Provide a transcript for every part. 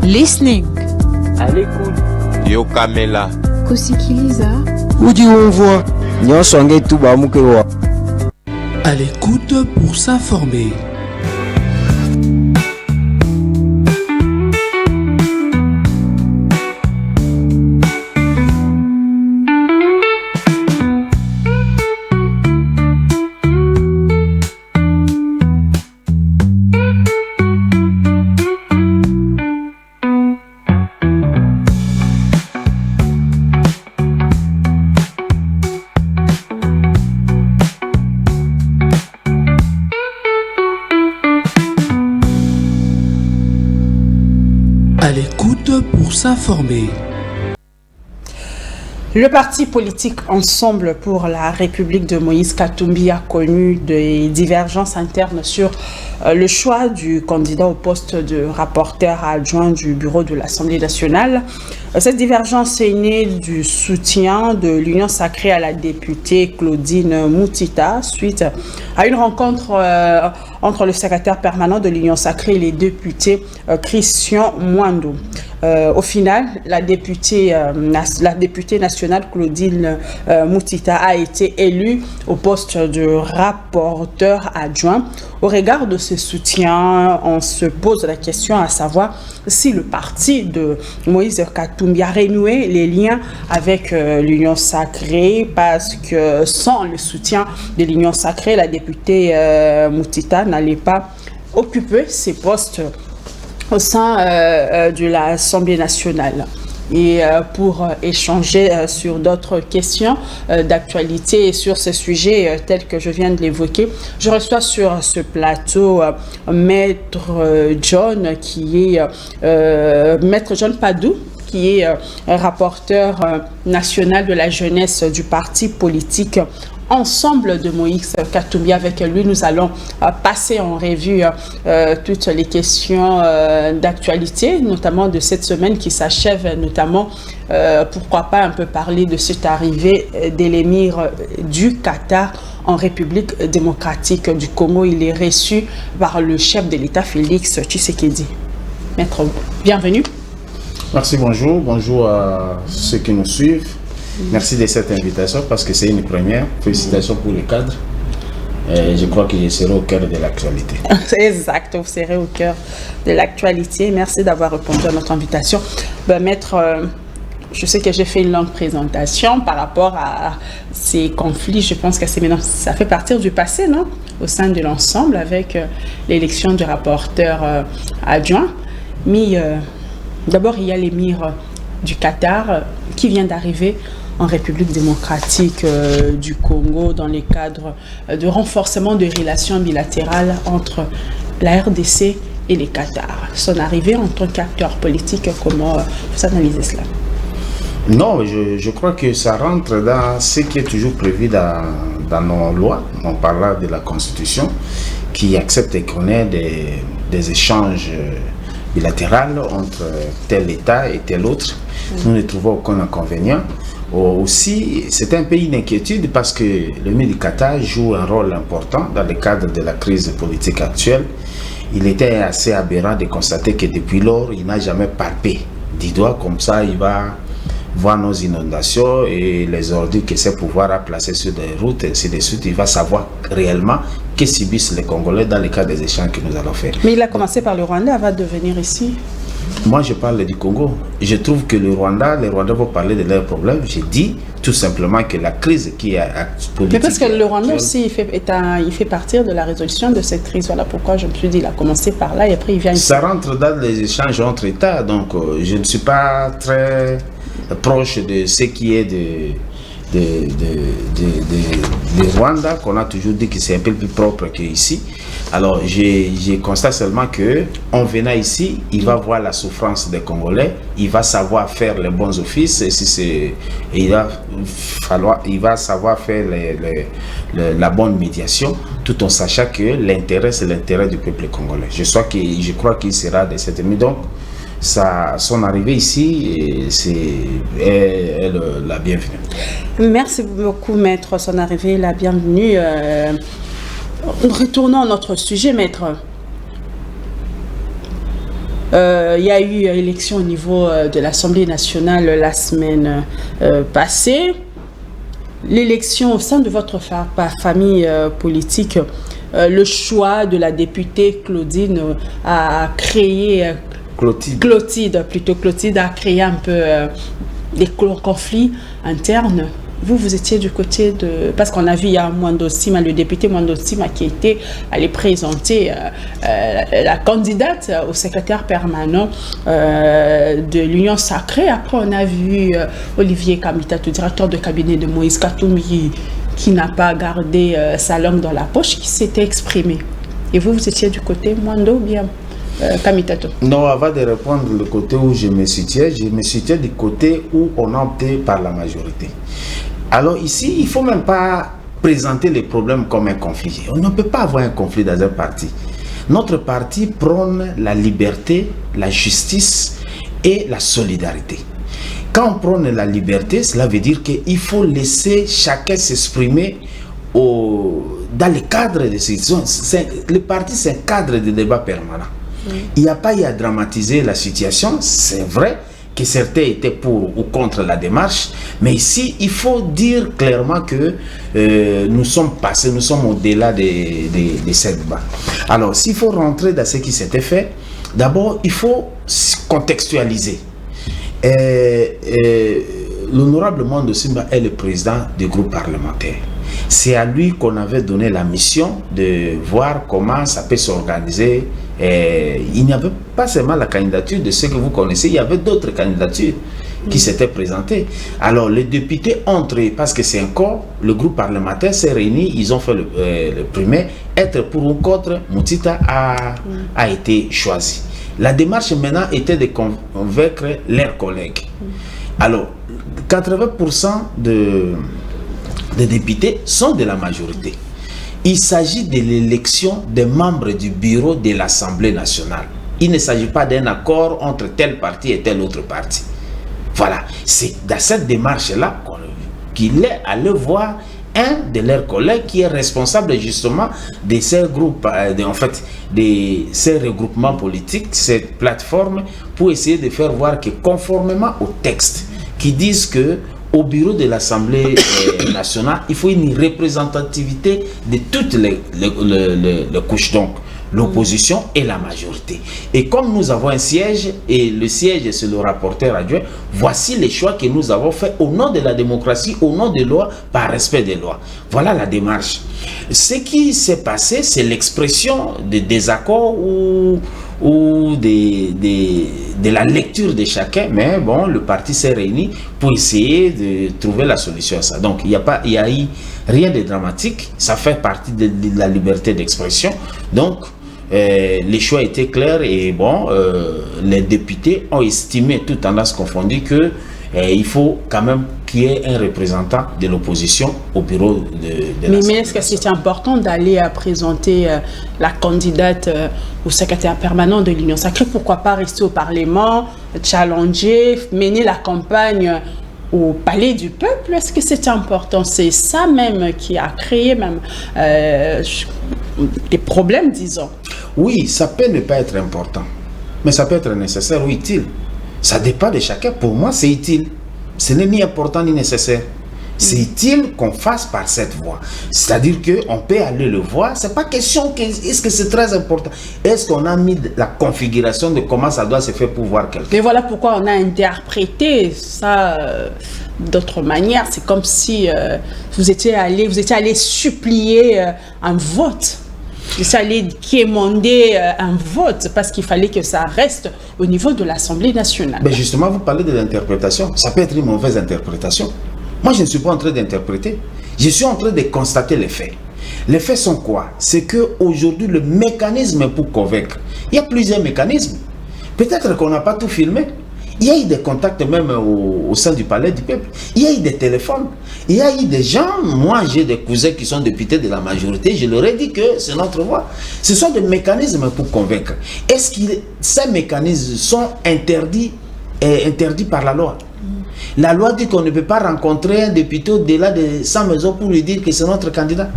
Listening. À l'écoute. Yo Kamela. Kusikiliza. Udi umvwa. Nyosonge tuba mukewa. À l'écoute pour s'informer. À l'écoute pour s'informer. Le parti politique Ensemble pour la République de Moïse Katumbi a connu des divergences internes sur le choix du candidat au poste de rapporteur adjoint du bureau de l'Assemblée nationale. Cette divergence est née du soutien de l'Union sacrée à la députée Claudine Moutita suite à une rencontre entre le secrétaire permanent de l'Union sacrée et les députés Christian Mwando. Au final, la députée nationale Claudine Moutita a été élue au poste de rapporteur adjoint. Au regard de ce soutien, on se pose la question à savoir si le parti de Moïse Katumbi a renoué les liens avec l'Union sacrée, parce que sans le soutien de l'Union sacrée, la députée Moutita n'allait pas occuper ses postes au sein de l'Assemblée nationale. Et pour échanger sur d'autres questions d'actualité et sur ce sujet tel que je viens de l'évoquer, je reçois sur ce plateau Maître John Padou, qui est rapporteur national de la jeunesse du parti politique Ensemble de Moïse Katumbi. Avec lui, nous allons passer en revue toutes les questions d'actualité, notamment de cette semaine qui s'achève, notamment, pourquoi pas un peu parler de cette arrivée de l'émir du Qatar en République démocratique du Congo. Il est reçu par le chef de l'État, Félix Tshisekedi. Maître, bienvenue. Merci, bonjour. Bonjour à ceux qui nous suivent. Merci de cette invitation parce que c'est une première. Félicitations pour les cadres. Je crois que je serai au cœur de l'actualité. Exact, vous serez au cœur de l'actualité. Merci d'avoir répondu à notre invitation. Maître, je sais que j'ai fait une longue présentation par rapport à ces conflits. Je pense que ça fait partir du passé, non? Au sein de l'ensemble, avec l'élection du rapporteur adjoint. Mais d'abord, il y a l'émir du Qatar qui vient d'arriver en République démocratique du Congo dans le cadre de renforcement de relations bilatérales entre la RDC et les Qatar. Son arrivée en tant qu'acteur politique, comment vous analysez cela? Non, je crois que ça rentre dans ce qui est toujours prévu dans nos lois. On parle de la Constitution qui accepte et connaît des échanges bilatéraux entre tel État et tel autre. Nous ne trouvons aucun inconvénient. Aussi, c'est un pays d'inquiétude parce que le du Qatar joue un rôle important dans le cadre de la crise politique actuelle. Il était assez aberrant de constater que depuis lors, il n'a jamais palpé du doigt comme ça. Il va voir nos inondations et les ordures que ses pouvoirs a placés sur des routes et ainsi de suite. Il va savoir réellement que subissent les Congolais dans le cadre des échanges que nous allons faire. Mais il a commencé par le Rwanda avant de venir ici. Moi, je parle du Congo. Je trouve que les Rwandais vont parler de leurs problèmes. J'ai dit tout simplement que la crise qui est politique... Mais parce que le Rwanda aussi, il fait partir de la résolution de cette crise. Voilà pourquoi je me suis dit, il a commencé par là et après il vient ici. Ça rentre dans les échanges entre États. Donc, je ne suis pas très proche de ce qui est de Rwanda, qu'on a toujours dit que c'est un peu plus propre qu'ici. Alors, je constate seulement que en venant ici, il va voir la souffrance des Congolais, il va savoir faire les bons offices, et il va savoir faire la bonne médiation, tout en sachant que l'intérêt, c'est l'intérêt du peuple congolais. Je crois qu'il sera de cette année. Donc, son arrivée ici, est la bienvenue. Merci beaucoup, Maître. Son arrivée, la bienvenue. Retournons à notre sujet, Maître. Il y a eu élection au niveau de l'Assemblée nationale la semaine passée. L'élection au sein de votre famille politique, le choix de la députée Claudine a créé... Clotilde a créé un peu des conflits internes. Vous étiez du côté de... Parce qu'on a vu, il y a Mwando Sima, le député Mwando Sima qui était allé présenter la candidate au secrétaire permanent de l'Union Sacrée. Après, on a vu Olivier Kamitatou, directeur de cabinet de Moïse Katumbi, qui n'a pas gardé sa langue dans la poche, qui s'était exprimé. Et vous étiez du côté Mwando ou bien Kamitatou? Non, avant de répondre le côté où je me situais du côté où on a opté par la majorité. Alors ici, il ne faut même pas présenter les problèmes comme un conflit. On ne peut pas avoir un conflit dans un parti. Notre parti prône la liberté, la justice et la solidarité. Quand on prône la liberté, cela veut dire qu'il faut laisser chacun s'exprimer dans le cadre de ces... Le parti, c'est un cadre de débat permanent. Il n'y a pas eu à dramatiser la situation, c'est vrai que certains étaient pour ou contre la démarche, mais ici, il faut dire clairement que nous sommes passés, nous sommes au-delà de ces débats. Alors, s'il faut rentrer dans ce qui s'était fait, d'abord, il faut contextualiser. L'honorable Mwando Simba est le président du groupe parlementaire. C'est à lui qu'on avait donné la mission de voir comment ça peut s'organiser. Il n'y avait pas seulement la candidature de ceux que vous connaissez, il y avait d'autres candidatures qui s'étaient présentées. Alors les députés entrés, parce que c'est encore, le groupe parlementaire s'est réuni, ils ont fait le primaire, être pour ou contre, Moutita a été choisi. La démarche maintenant était de convaincre leurs collègues. Alors, 80% des députés sont de la majorité. Il s'agit de l'élection des membres du bureau de l'Assemblée nationale. Il ne s'agit pas d'un accord entre tel parti et tel autre parti. Voilà, c'est dans cette démarche-là qu'il est allé voir un de leurs collègues qui est responsable justement de ces groupes, de ces regroupements politiques, cette plateforme, pour essayer de faire voir que conformément au texte qui disent que au bureau de l'Assemblée nationale, il faut une représentativité de toutes les couches, donc l'opposition et la majorité. Et comme nous avons un siège, et le siège c'est le rapporteur adjoint, voici les choix que nous avons faits au nom de la démocratie, au nom des lois, par respect des lois. Voilà la démarche. Ce qui s'est passé, c'est l'expression de désaccords ou de la lecture de chacun, mais bon, le parti s'est réuni pour essayer de trouver la solution à ça. Donc, il n'y a eu rien de dramatique, ça fait partie de la liberté d'expression. Donc, les choix étaient clairs et bon, les députés ont estimé, toutes tendances confondues, que il faut quand même qu'il y ait un représentant de l'opposition au bureau de Mais est-ce que c'est important d'aller présenter la candidate au secrétaire permanent de l'Union Sacrée? Pourquoi pas rester au Parlement, challenger, mener la campagne au palais du peuple? Est-ce que c'est important? C'est ça même qui a créé même des problèmes, disons. Oui, ça peut ne pas être important, mais ça peut être nécessaire ou utile. Ça dépend de chacun. Pour moi, c'est utile. Ce n'est ni important ni nécessaire. C'est utile qu'on fasse par cette voie. C'est-à-dire qu'on peut aller le voir. Ce n'est pas question que est-ce que c'est très important. Est-ce qu'on a mis la configuration de comment ça doit se faire pour voir quelqu'un? Mais voilà pourquoi on a interprété ça d'autre manière. C'est comme si vous étiez allé supplier un vote. Vous allez quémander un vote parce qu'il fallait que ça reste au niveau de l'Assemblée nationale. Mais justement, vous parlez de l'interprétation. Ça peut être une mauvaise interprétation. Moi, je ne suis pas en train d'interpréter. Je suis en train de constater les faits. Les faits sont quoi? C'est qu'aujourd'hui, le mécanisme pour convaincre, il y a plusieurs mécanismes. Peut-être qu'on n'a pas tout filmé. Il y a eu des contacts même au sein du palais du peuple. Il y a eu des téléphones. Il y a eu des gens, moi j'ai des cousins qui sont députés de la majorité, je leur ai dit que c'est notre voie. Ce sont des mécanismes pour convaincre. Est-ce que ces mécanismes sont interdits par la loi? La loi dit qu'on ne peut pas rencontrer un député au-delà de 100 maisons pour lui dire que c'est notre candidat.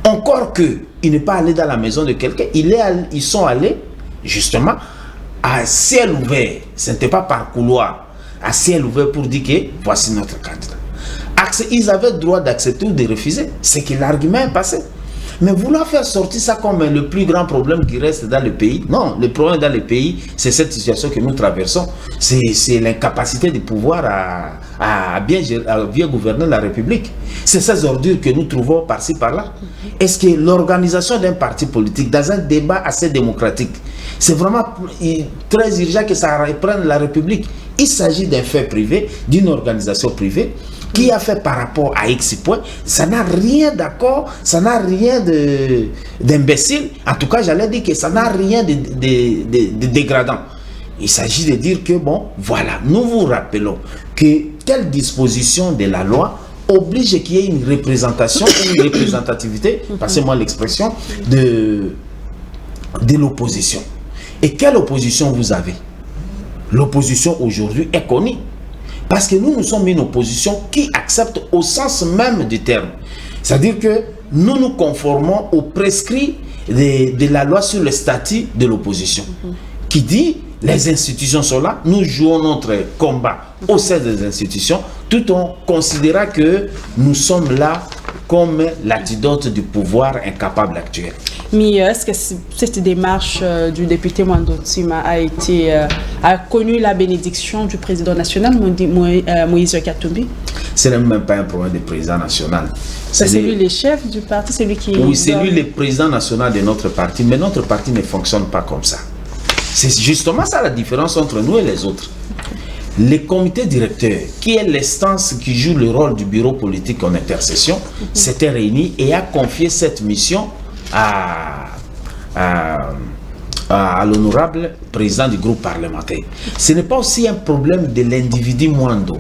Encore qu'il n'est pas allé dans la maison de quelqu'un, ils sont allés justement à ciel ouvert, ce n'était pas par couloir, à ciel ouvert pour dire que voici notre candidat. Ils avaient le droit d'accepter ou de refuser, c'est que l'argument est passé. Mais vouloir faire sortir ça comme le plus grand problème qui reste dans le pays, non, le problème dans le pays, c'est cette situation que nous traversons, c'est l'incapacité du pouvoir à bien gouverner la République. C'est ces ordures que nous trouvons par-ci, par-là. Est-ce que l'organisation d'un parti politique, dans un débat assez démocratique, c'est vraiment très urgent que ça reprenne la République? Il s'agit d'un fait privé, d'une organisation privée, qui a fait par rapport à X points, ça n'a rien d'accord, ça n'a rien d'imbécile. En tout cas, j'allais dire que ça n'a rien de dégradant. Il s'agit de dire que, bon, voilà, nous vous rappelons que telle disposition de la loi oblige qu'il y ait une représentation, une représentativité, passez-moi l'expression, de l'opposition. Et quelle opposition vous avez? L'opposition aujourd'hui est connue. Parce que nous sommes une opposition qui accepte au sens même du terme. C'est-à-dire que nous nous conformons aux prescrits de la loi sur le statut de l'opposition. Qui dit, les institutions sont là, nous jouons notre combat au sein des institutions, tout en considérant que nous sommes là comme l'antidote du pouvoir incapable actuel. Mais est-ce que cette démarche du député Mwando Ntima a connu la bénédiction du président national, Moïse Katumbi? Ce n'est même pas un problème du président national. C'est lui le chef du parti, c'est lui qui... Oui, c'est lui le président national de notre parti, mais notre parti ne fonctionne pas comme ça. C'est justement ça la différence entre nous et les autres. Le comité directeur, qui est l'instance qui joue le rôle du bureau politique en intercession, s'était réuni et a confié cette mission à l'honorable président du groupe parlementaire. Ce n'est pas aussi un problème de l'individu Mwando,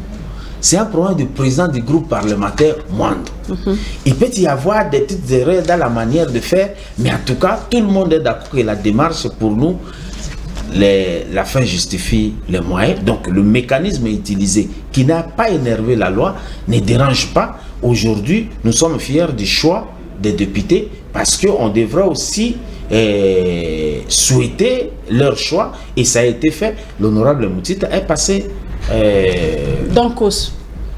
c'est un problème du président du groupe parlementaire Mwando. Il peut y avoir des petites erreurs dans la manière de faire, mais en tout cas, tout le monde est d'accord que la démarche pour nous, la fin justifie les moyens. Donc le mécanisme utilisé qui n'a pas énervé la loi ne dérange pas. Aujourd'hui, nous sommes fiers du choix des députés parce qu'on devrait aussi souhaiter leur choix et ça a été fait. L'honorable Moutita est passé. Donc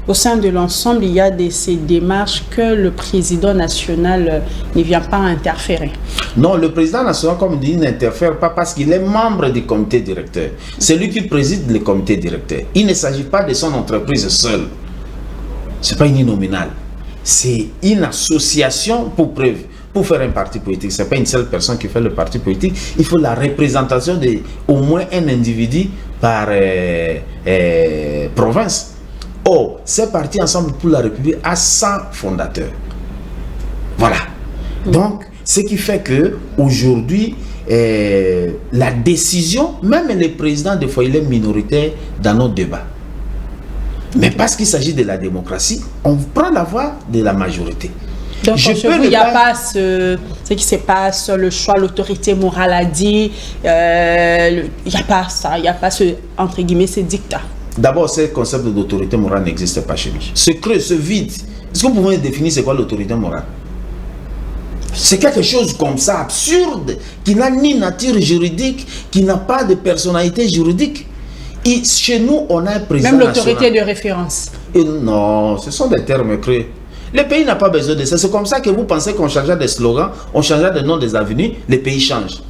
au sein de l'ensemble, il y a ces démarches que le président national ne vient pas interférer. Non, le président national, comme dit, n'interfère pas parce qu'il est membre du comité directeur. C'est lui qui préside le comité directeur. Il ne s'agit pas de son entreprise seule. Ce n'est pas une nominale. C'est une association pour preuve. Pour faire un parti politique, ce n'est pas une seule personne qui fait le parti politique. Il faut la représentation d'au moins un individu par province. Or, ces partis Ensemble pour la République a 100 fondateurs. Voilà. Donc, ce qui fait que aujourd'hui, la décision, même les présidents, des fois, il est minoritaire dans nos débats. Mais parce qu'il s'agit de la démocratie, on prend la voix de la majorité. Donc, il n'y a pas ce qui se passe, le choix, l'autorité morale a dit, il n'y a pas ça, il n'y a pas ce, entre guillemets, ce dictat. D'abord, ce concept d'autorité morale n'existe pas chez nous. Ce creux, ce vide, est-ce que vous pouvez définir c'est quoi l'autorité morale? C'est quelque chose comme ça, absurde, qui n'a ni nature juridique, qui n'a pas de personnalité juridique. Et chez nous, on a un président national. Même l'autorité de référence. Et non, ce sont des termes creux. Le pays n'a pas besoin de ça. C'est comme ça que vous pensez qu'on changeait des slogans, on changeait des noms des avenues, le pays change.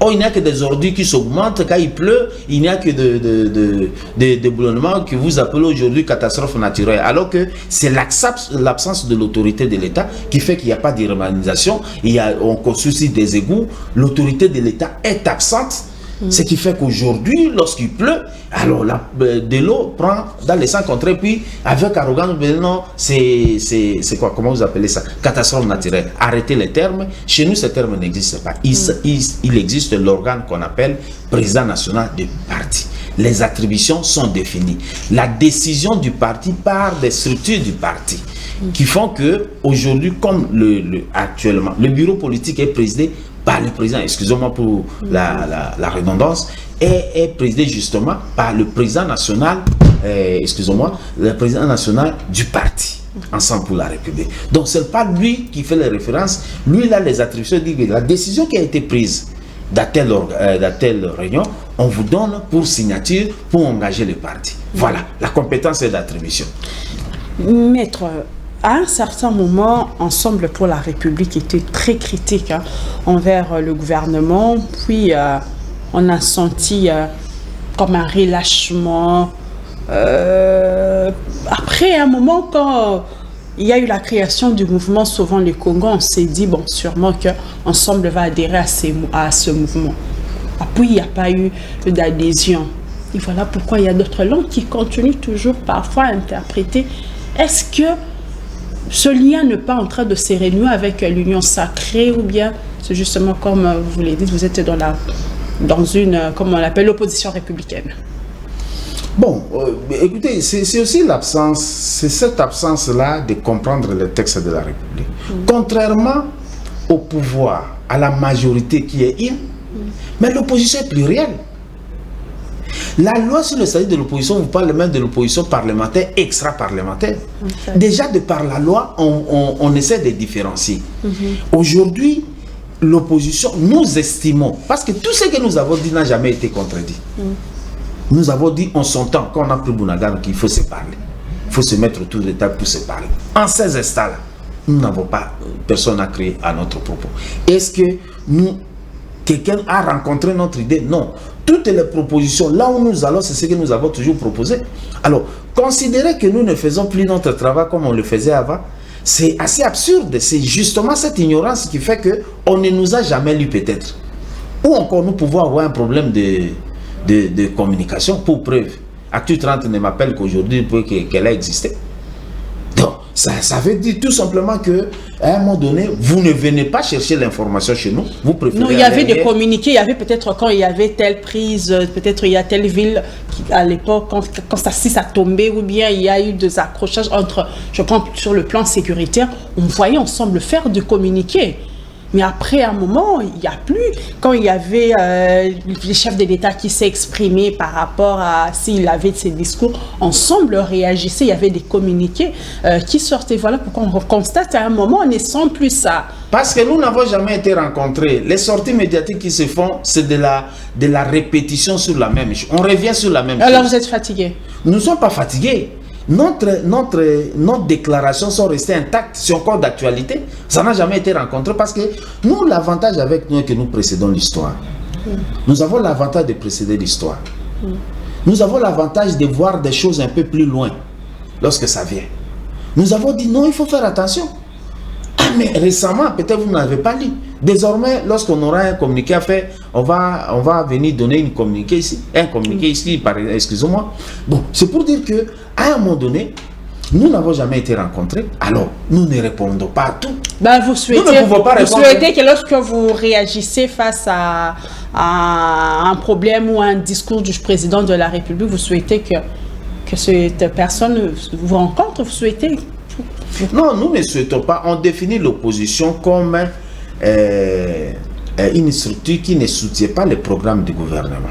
Oh, il n'y a que des ordures qui s'augmentent quand il pleut, il n'y a que des boulonnements que vous appelez aujourd'hui catastrophe naturelle. Alors que c'est l'absence de l'autorité de l'État qui fait qu'il n'y a pas d'urbanisation, on soucie des égouts, l'autorité de l'État est absente. Ce qui fait qu'aujourd'hui, lorsqu'il pleut, alors de l'eau prend dans les 100 contrées, puis avec arrogance, non, c'est quoi, comment vous appelez ça? Catastrophe naturelle. Arrêtez les termes. Chez nous, ces termes n'existent pas. Il existe l'organe qu'on appelle président national du parti. Les attributions sont définies. La décision du parti part des structures du parti qui font que aujourd'hui, comme actuellement, le bureau politique est présidé par le président, excusez-moi pour la redondance, est présidé justement par le président national, le président national du parti, Ensemble pour la République. Donc ce n'est pas lui qui fait les références, lui il a les attributions, la décision qui a été prise dans telle réunion, on vous donne pour signature, pour engager le parti. Voilà, la compétence est d'attribution. Maître, à un certain moment, Ensemble pour la République était très critique envers le gouvernement, puis on a senti comme un relâchement. Après un moment, quand il y a eu la création du mouvement Sauvons le Congo, on s'est dit, bon, sûrement qu'Ensemble va adhérer à ce mouvement. Puis, il n'y a pas eu d'adhésion. Et voilà pourquoi il y a d'autres langues qui continuent toujours parfois à interpréter. Est-ce que ce lien n'est pas en train de se renouer avec l'union sacrée, ou bien c'est justement comme vous l'avez dit, vous êtes dans une, comme on l'appelle, l'opposition républicaine? Bon, écoutez, c'est aussi l'absence, c'est cette absence-là de comprendre le texte de la République. Contrairement au pouvoir, à la majorité qui est une, mais l'opposition est plurielle. La loi sur le statut de l'opposition vous parle même de l'opposition parlementaire, extra-parlementaire. Déjà, de par la loi, on essaie de différencier. Aujourd'hui, l'opposition, nous estimons, parce que tout ce que nous avons dit n'a jamais été contredit. Nous avons dit en son temps, quand on a pris Bounagan, qu'il faut se parler. Il faut se mettre autour de la table pour se parler. En ces instants-là, nous n'avons pas, personne n'a créé à notre propos. Est-ce que quelqu'un a rencontré notre idée? Non. Toutes les propositions, là où nous allons, c'est ce que nous avons toujours proposé. Alors, considérer que nous ne faisons plus notre travail comme on le faisait avant, c'est assez absurde. C'est justement cette ignorance qui fait qu'on ne nous a jamais lu peut-être. Ou encore, nous pouvons avoir un problème de communication. Pour preuve, Actu 30 ne m'appelle qu'aujourd'hui qu'elle a existé. Donc, ça veut dire tout simplement qu'à un moment donné, vous ne venez pas chercher l'information chez nous, vous préférez... Non, il y avait des communiqués, il y avait peut-être quand il y avait telle prise, peut-être il y a telle ville, à l'époque, quand ça tombait, ou bien il y a eu des accrochages entre, je pense, sur le plan sécuritaire, on voyait ensemble faire du communiqué. Mais après un moment, il n'y a plus. Quand il y avait le chef de l'État qui s'est exprimé par rapport à s'il avait ses discours, Ensemble réagissait, il y avait des communiqués qui sortaient. Voilà pourquoi on constate à un moment, on ne sent plus ça. Parce que nous n'avons jamais été rencontrés. Les sorties médiatiques qui se font, c'est de la répétition sur la même chose. On revient sur la même chose. Alors vous êtes fatigué? Nous ne sommes pas fatigués. Nos déclarations sont restées intactes, c'est encore d'actualité. Ça n'a jamais été rencontré parce que nous, l'avantage avec nous est que nous précédons l'histoire. Nous avons l'avantage de précéder l'histoire. Nous avons l'avantage de voir des choses un peu plus loin lorsque ça vient. Nous avons dit non, il faut faire attention. Ah, mais récemment, peut-être vous n'avez pas lu. Désormais, lorsqu'on aura un communiqué à faire, on va venir donner un communiqué ici, excusez-moi. Bon, c'est pour dire que à un moment donné, nous n'avons jamais été rencontrés, alors nous ne répondons pas à tout. Ben, vous souhaitez que lorsque vous réagissez face à un problème ou à un discours du président de la République, vous souhaitez que cette personne vous rencontre, vous souhaitez... Non, nous ne souhaitons pas. On définit l'opposition comme une structure qui ne soutient pas les programmes du gouvernement.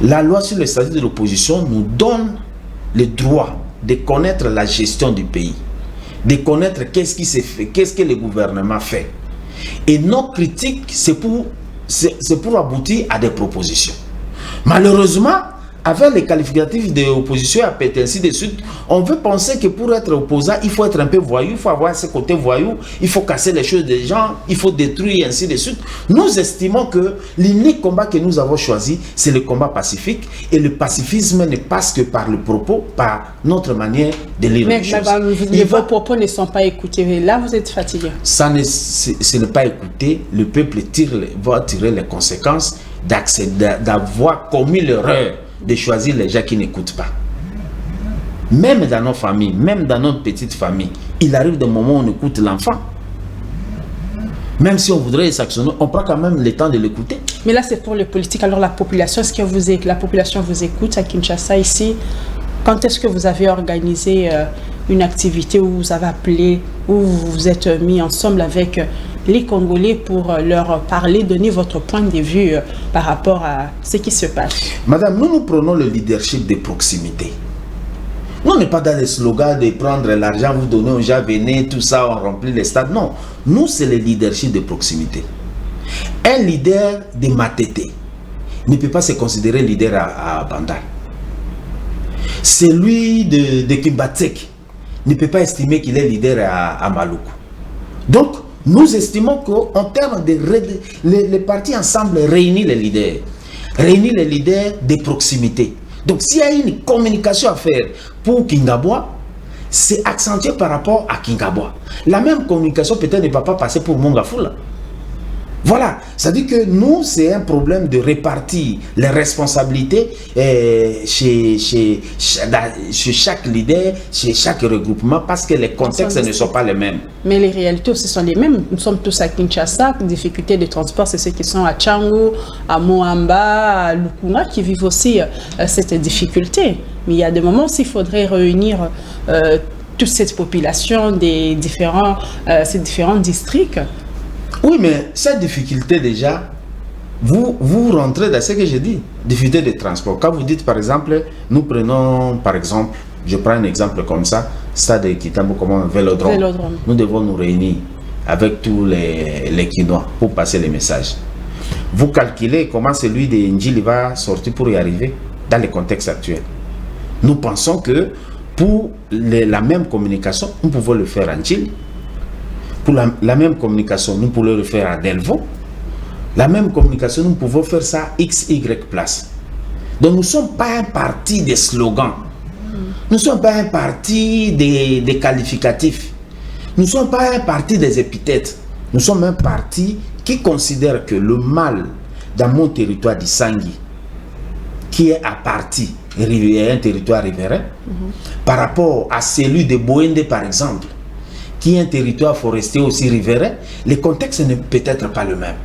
La loi sur le statut de l'opposition nous donne le droit de connaître la gestion du pays, de connaître qu'est-ce qui s'est fait, qu'est-ce que le gouvernement fait. Et nos critiques, c'est pour aboutir à des propositions. Malheureusement, avec les qualificatifs de opposition à péter ainsi de suite, on veut penser que pour être opposant, il faut être un peu voyou, il faut avoir ce côté voyou, il faut casser les choses des gens, il faut détruire ainsi de suite. Nous estimons que l'unique combat que nous avons choisi, c'est le combat pacifique. Et le pacifisme ne passe que par le propos, par notre manière de lire les choses. Mais vos propos ne sont pas écoutés. Là, vous êtes fatigué. Ce n'est pas écouté. Le peuple va tirer les conséquences d'avoir commis l'erreur de choisir les gens qui n'écoutent pas. Même dans nos familles, même dans notre petite famille, il arrive des moments où on écoute l'enfant. Même si on voudrait sanctionner, on prend quand même le temps de l'écouter. Mais là, c'est pour les politiques. Alors, la population, est-ce que la population vous écoute à Kinshasa ici? Quand est-ce que vous avez organisé une activité où vous avez appelé, où vous vous êtes mis ensemble avec les Congolais pour leur parler, donner votre point de vue par rapport à ce qui se passe? Madame, nous prenons le leadership de proximité. Nous, on n'est pas dans les slogans de prendre l'argent, vous donner aux gens, venez, tout ça, on remplit les stades. Non, nous, c'est le leadership de proximité. Un leader de Matete ne peut pas se considérer leader à Bandar. Celui de Kimbatsek ne peut pas estimer qu'il est leader à Maluku. Donc, nous estimons qu'en termes de... Les partis ensemble réunissent les leaders de proximité. Donc, s'il y a une communication à faire pour Kingabwa, c'est accentué par rapport à Kingabwa. La même communication peut-être ne va pas passer pour Mongafula. Voilà, ça dit que nous, c'est un problème de répartir les responsabilités chez chaque leader, chez chaque regroupement, parce que les contextes ne sont pas les mêmes. Mais les réalités aussi sont les mêmes. Nous sommes tous à Kinshasa, difficultés de transport, c'est ceux qui sont à Tchango, à Moamba, à Lukuma, qui vivent aussi cette difficulté. Mais il y a des moments où il faudrait réunir toute cette population des ces différents districts. Oui, mais cette difficulté déjà, vous rentrez dans ce que j'ai dit, difficulté de transport. Quand vous dites par exemple, nous prenons par exemple, je prends un exemple comme ça, stade de Kitambo comme un vélodrome. Nous devons nous réunir avec tous les Kinois pour passer les messages. Vous calculez comment celui de Ndjili va sortir pour y arriver dans le contexte actuel. Nous pensons que pour la même communication, nous pouvons le faire en Ndjili. Pour la même communication, nous pouvons le faire à Delvaux. La même communication, nous pouvons faire ça XY place. Donc nous ne sommes pas un parti des slogans. Nous ne sommes pas un parti des qualificatifs. Nous ne sommes pas un parti des épithètes. Nous sommes un parti qui considère que le mal dans mon territoire d'Issangui, qui est à partie un territoire riverain, par rapport à celui de Boende par exemple, qui est un territoire forestier aussi riverain, le contexte n'est peut-être pas le même.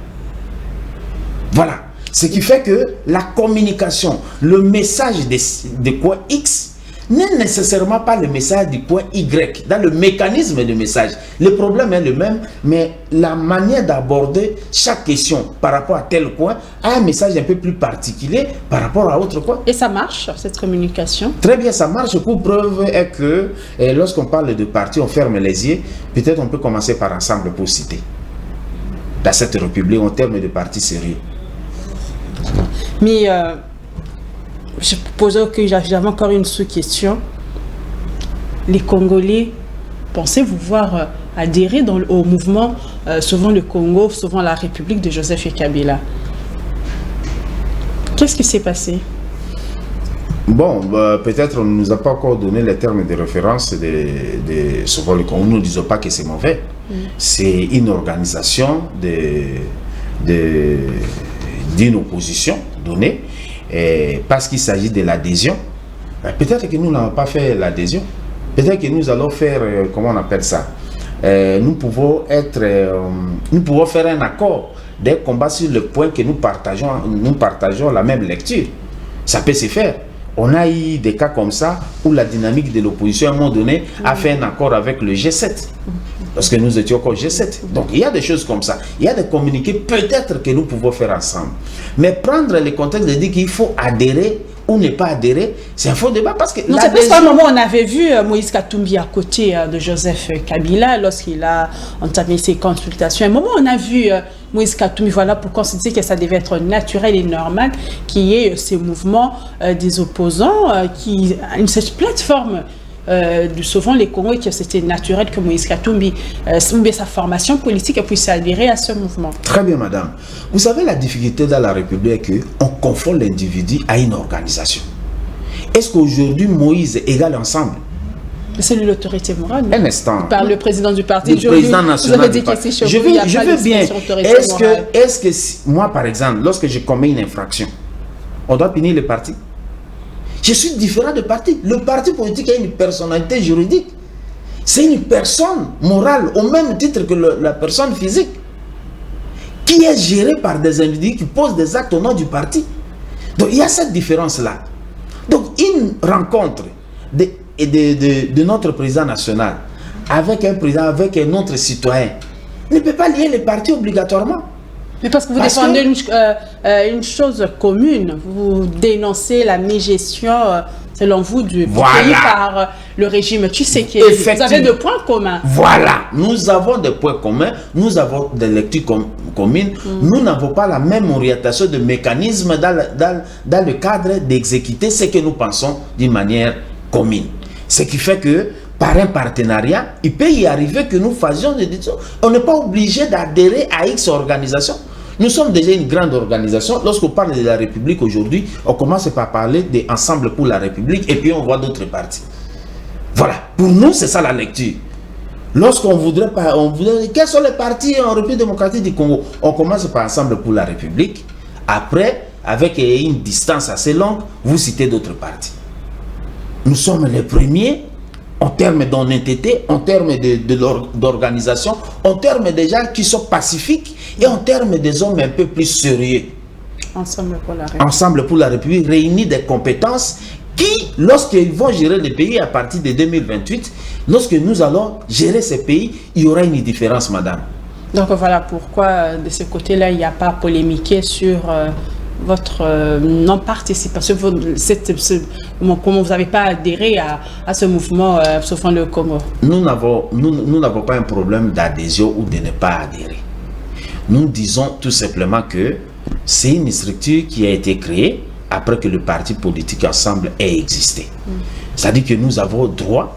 Voilà. Ce qui fait que la communication, le message de coin X n'est nécessairement pas le message du coin Y. Dans le mécanisme de message, le problème est le même, mais la manière d'aborder chaque question par rapport à tel coin a un message un peu plus particulier par rapport à autre coin. Et ça marche, cette communication? Très bien, ça marche. Pour preuve est que lorsqu'on parle de parti, on ferme les yeux. Peut-être on peut commencer par ensemble pour citer. Dans cette république, en termes de parti sérieux. Mais je posais que j'avais encore une sous-question. Les Congolais, pensez-vous voir adhérer au mouvement Sauvons le Congo, Sauvons la République de Joseph Kabila? Qu'est-ce qui s'est passé? Bon, peut-être on ne nous a pas encore donné les termes de référence de Sauvons le Congo. Nous ne disons pas que c'est mauvais. C'est une organisation d'une opposition donnée. Et parce qu'il s'agit de l'adhésion, peut-être que nous n'avons pas fait l'adhésion. Peut-être que nous allons faire, comment on appelle ça, nous pouvons faire un accord des combats sur le point que nous partageons la même lecture. Ça peut se faire. On a eu des cas comme ça où la dynamique de l'opposition à un moment donné a fait un accord avec le G7. Parce que nous étions encore G7. Donc il y a des choses comme ça. Il y a des communiqués peut-être que nous pouvons faire ensemble. Mais prendre le contexte de dire qu'il faut adhérer ou ne pas adhérer, c'est un faux débat parce que... Non, c'est parce qu'à un moment, on avait vu Moïse Katumbi à côté de Joseph Kabila lorsqu'il a entamé ses consultations. À un moment, on a vu Moïse Katumbi, voilà pourquoi on se dit que ça devait être naturel et normal qu'il y ait ces mouvements des opposants, cette plateforme du Sauvons les Congos, et que c'était naturel que Moïse Katumbi, sa formation politique, puisse adhérer à ce mouvement. Très bien, madame. Vous savez, la difficulté dans la République est qu'on confond l'individu à une organisation. Est-ce qu'aujourd'hui, Moïse égale ensemble? C'est lui l'autorité morale. Un instant. Par le président du parti. Le président national. Je veux bien. Est-ce que moi, par exemple, lorsque je commets une infraction, on doit punir le parti? Je suis différent de parti. Le parti politique a une personnalité juridique. C'est une personne morale au même titre que la personne physique qui est gérée par des individus qui posent des actes au nom du parti. Donc il y a cette différence-là. Donc une rencontre de notre président national avec un président, avec un autre citoyen ne peut pas lier les partis obligatoirement. Mais parce que vous défendez une chose commune, vous dénoncez la mégestion, selon vous, du pays par le régime Tshisekedi. Vous avez des points communs. Voilà, nous avons des points communs, nous avons des lectures communes, nous n'avons pas la même orientation de mécanisme dans le cadre d'exécuter ce que nous pensons d'une manière commune. Ce qui fait que, par un partenariat, il peut y arriver que nous fassions des décisions. On n'est pas obligé d'adhérer à X organisation. Nous sommes déjà une grande organisation. Lorsqu'on parle de la République aujourd'hui, on commence par parler d'Ensemble pour la République et puis on voit d'autres partis. Voilà. Pour nous, c'est ça la lecture. Lorsqu'on voudrait, quels sont les partis en République démocratique du Congo? On commence par Ensemble pour la République. Après, avec une distance assez longue, vous citez d'autres partis. Nous sommes les premiers en termes d'honnêteté, en termes d'organisation, en termes des gens qui sont pacifiques et en termes des hommes un peu plus sérieux. Ensemble pour la République. Ensemble pour la République réunit des compétences qui, lorsqu'ils vont gérer le pays à partir de 2028, lorsque nous allons gérer ces pays, il y aura une différence, madame. Donc voilà pourquoi, de ce côté-là, il n'y a pas polémiqué sur votre non-participation, comment vous n'avez pas adhéré à ce mouvement sauvant le Congo. Nous n'avons pas un problème d'adhésion ou de ne pas adhérer. Nous disons tout simplement que c'est une structure qui a été créée après que le parti politique Ensemble ait existé. C'est-à-dire que nous avons droit